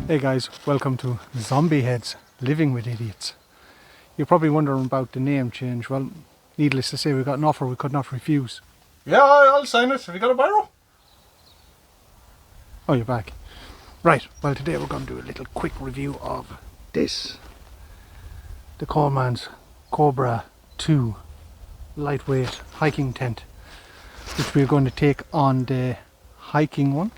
Hey guys, welcome to Zombie Heads Living with Idiots. You're probably wondering about the name change. Well, needless to say, we got an offer we could not refuse. Yeah, I'll sign it. Have you got a biro? Oh, you're back. Right, well today we're going to do a little quick review of this. The Coleman Cobra 2 lightweight hiking tent, which we're going to take on the hiking one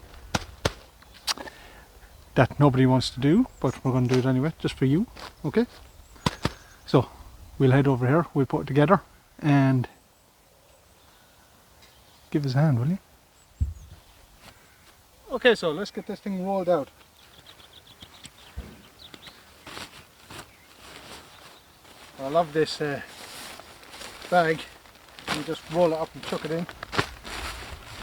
that nobody wants to do, but we're going to do it anyway, just for you, okay? So, we'll head over here, we'll put it together, and give us a hand, will you? Okay, so let's get this thing rolled out. I love this bag. You just roll it up and chuck it in.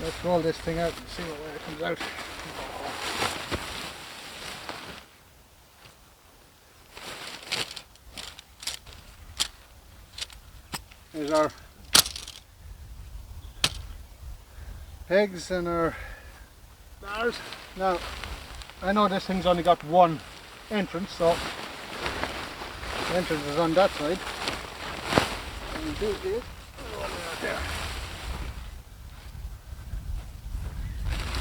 Let's roll this thing out and see what way it comes out. There's our pegs and our bars. Now, I know this thing's only got one entrance, so the entrance is on that side. What we do is roll it out there.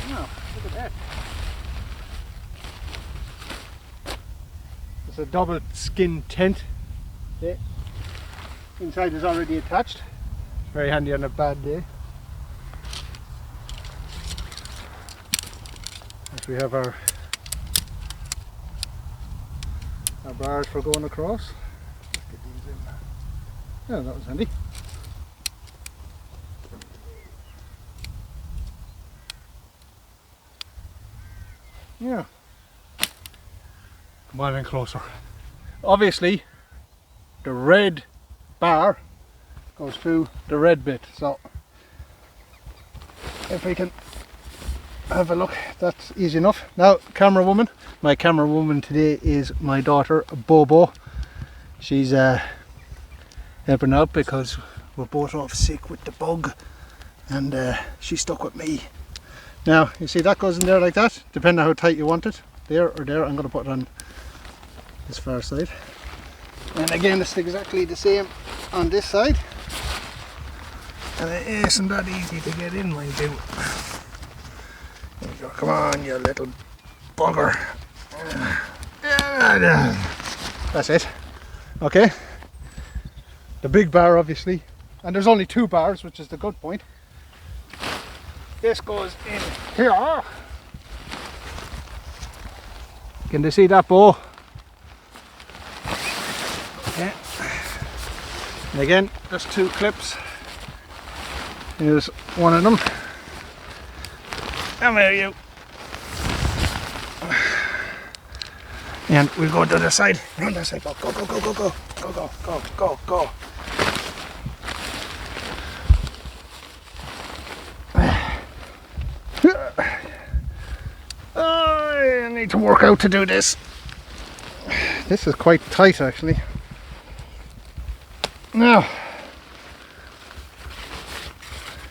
Now, look at that. It's a double skin tent. Okay. Inside is already attached. Very handy on a bad day. As we have our bars for going across. Let's get these in. Yeah, that was handy. Yeah. Come on in closer. Obviously, the red bar goes through the red bit, so if we can have a look, that's easy enough. Now, camera woman, my camera woman today is my daughter Bobo. She's helping out because we're both off sick with the bug, and she's stuck with me. Now you see that goes in there like that, depending on how tight you want it, there or there. I'm going to put it on this far side, and again it's exactly the same on this side, and it isn't that easy to get in, mind you. There you go. Come on, you little bugger. That's it. Okay, the big bar obviously, and there's only two bars, which is the good point. This goes in here. Can they see that, Bo? Okay. And again, there's two clips. Here's one of them. Come here, you. And we'll go to the other side. Run that side. Go, go, go, go, go, go. Go, go, go, go, go. I need to work out to do this. This is quite tight actually. Now,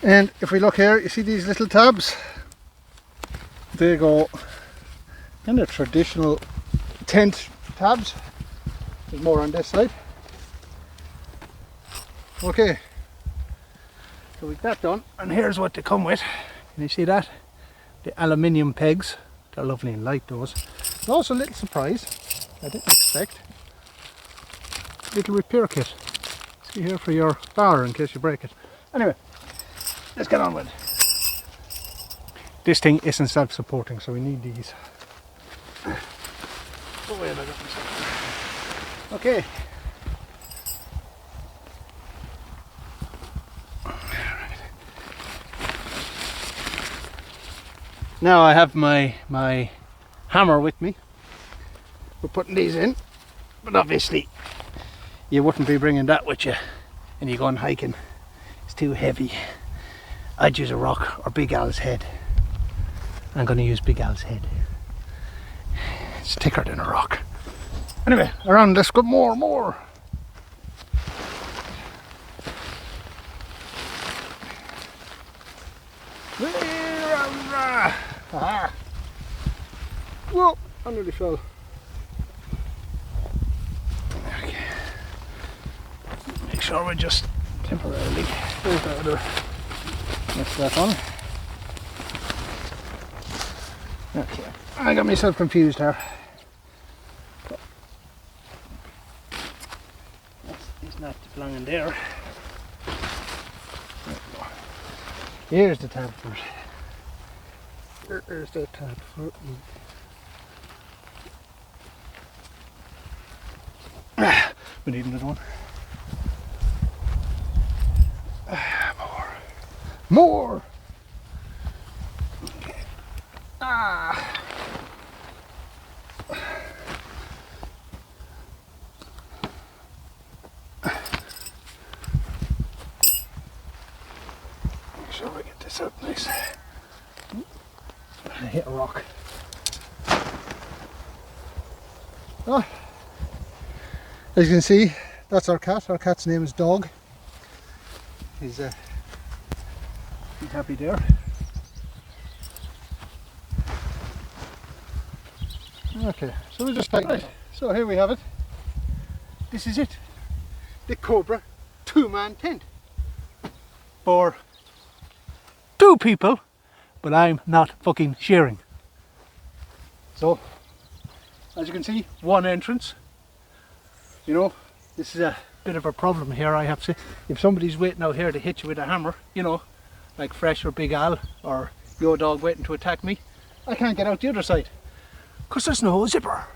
and if we look here, you see these little tabs? They go in the traditional tent tabs. There's more on this side. Okay, so we've that done, and here's what they come with. Can you see that? The aluminium pegs. They're lovely and light, those. And also a little surprise, I didn't expect. Little repair kit. See here for your bar in case you break it. Anyway, let's get on with it. This thing isn't self-supporting, so we need these. Oh, wait, I got myself. Okay. Now I have my hammer with me. We're putting these in, but obviously you wouldn't be bringing that with you and you're going hiking. It's too heavy. I'd use a rock or Big Al's head. I'm going to use Big Al's head. It's thicker than a rock. Anyway, around let's go more. Whoa. I nearly fell. Okay. Make sure we just temporarily. There's that other. That's that one. Okay. I got myself confused here. It's not belonging there. Here's the tab for it. There's the tab for it. We need another one. More! Okay. Make sure we get this out nice. I hit a rock. Oh. As you can see, that's our cat. Our cat's name is Dog. He's happy there. Okay, so we'll just pack it. So here we have it. This is it. The Cobra 2-man tent. For 2 people, but I'm not fucking sharing. So, as you can see, 1 entrance. You know, this is a bit of a problem here, I have to say. If somebody's waiting out here to hit you with a hammer, you know, like Fresh or Big Al or Yo Dog waiting to attack me, I can't get out the other side because there's no zipper.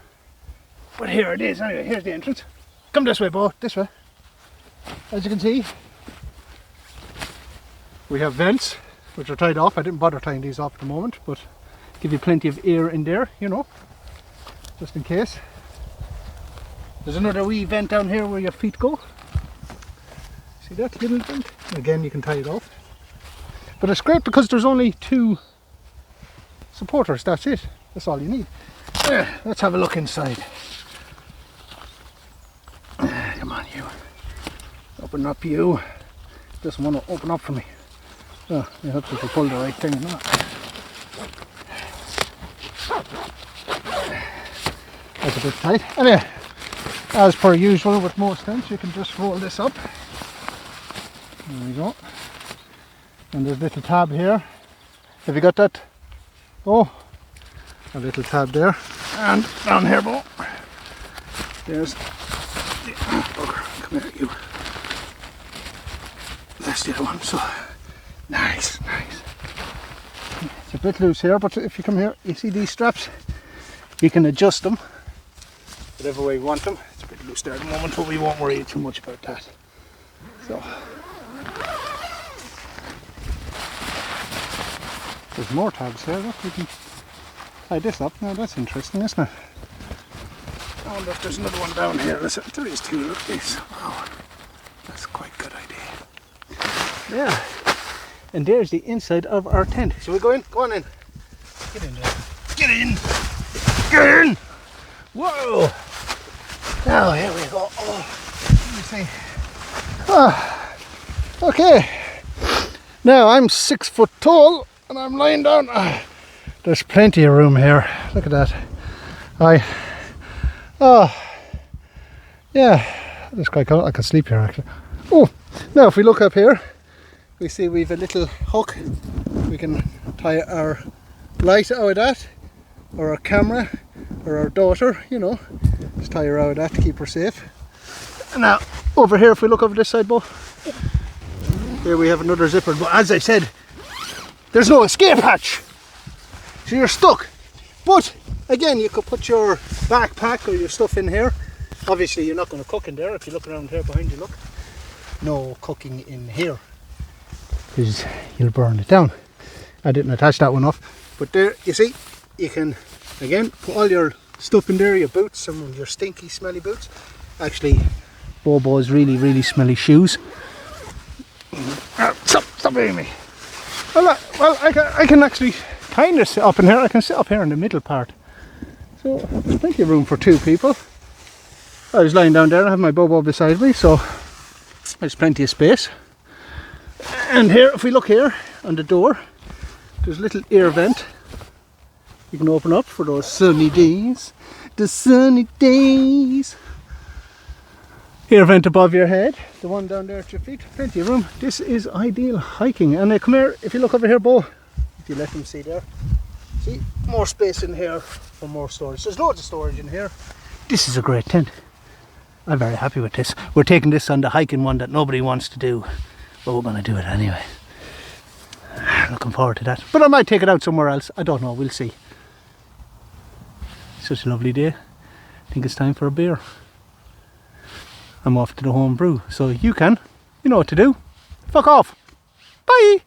But here it is anyway. Here's the entrance. Come this way, Bo, this way. As you can see, we have vents which are tied off. I didn't bother tying these off at the moment, but give you plenty of air in there, you know, just in case. There's another wee vent down here where your feet go. See that little vent? Again, you can tie it off. But it's great because there's only 2 supporters, that's it. That's all you need. Let's have a look inside. Come on, you. Open up, you. Doesn't want to open up for me. Oh, I hope you can pull the right thing or not. That's a bit tight. Anyway, as per usual with most tents, you can just roll this up. There we go. And there's a little tab here. Have you got that? Oh, a little tab there. And down here, Bo. There's the bugger. Come here, you. That's the other one. So nice, nice. It's a bit loose here, but if you come here, you see these straps? You can adjust them whatever way you want them. It's a bit loose there at the moment, but we won't worry too much about that. So there's more tabs here. Look, we can tie this up. Now that's interesting, isn't it? I wonder if there's another one down here. Listen, there is 2. Look at this. Wow, that's quite a good idea. Yeah. And there's the inside of our tent. Shall we go in? Go on in. Get in there. Get in! Get in! Whoa! Now here we go. Oh, let me see. Ah, okay. Now I'm 6 foot tall and I'm lying down. There's plenty of room here. Look at that. Yeah, that's quite cool. I could sleep here actually. Oh, now if we look up here, we see we've a little hook. We can tie our light out of that, or our camera, or our daughter, you know. Just tie her out of that to keep her safe. And now, over here, if we look over this side, Bo, here we have another zipper. But as I said, there's no escape hatch, so you're stuck. But again, you could put your backpack or your stuff in here. Obviously, you're not going to cook in there. If you look around here behind you, look, no cooking in here, because you'll burn it down. I didn't attach that one off, but there, you see, you can again put all your stuff in there, your boots, some of your stinky smelly boots. Actually, Bobo's really smelly shoes. Stop hitting me. Well, I can actually kind of sit up in here. I can sit up here in the middle part, so there's plenty of room for 2 people. I was lying down there, I have my Bobo beside me, so there's plenty of space. And here, if we look here on the door, there's a little air vent You can open up for those sunny days. The sunny days. Here, vent above your head. The one down there at your feet. Plenty of room. This is ideal hiking. And come here, if you look over here, Bo, if you let them see there. See, more space in here for more storage. There's loads of storage in here. This is a great tent. I'm very happy with this. We're taking this on the hiking one that nobody wants to do, but we're going to do it anyway. Looking forward to that. But I might take it out somewhere else. I don't know. We'll see. Such a lovely day. I think it's time for a beer. I'm off to the home brew, so you know what to do. Fuck off. Bye.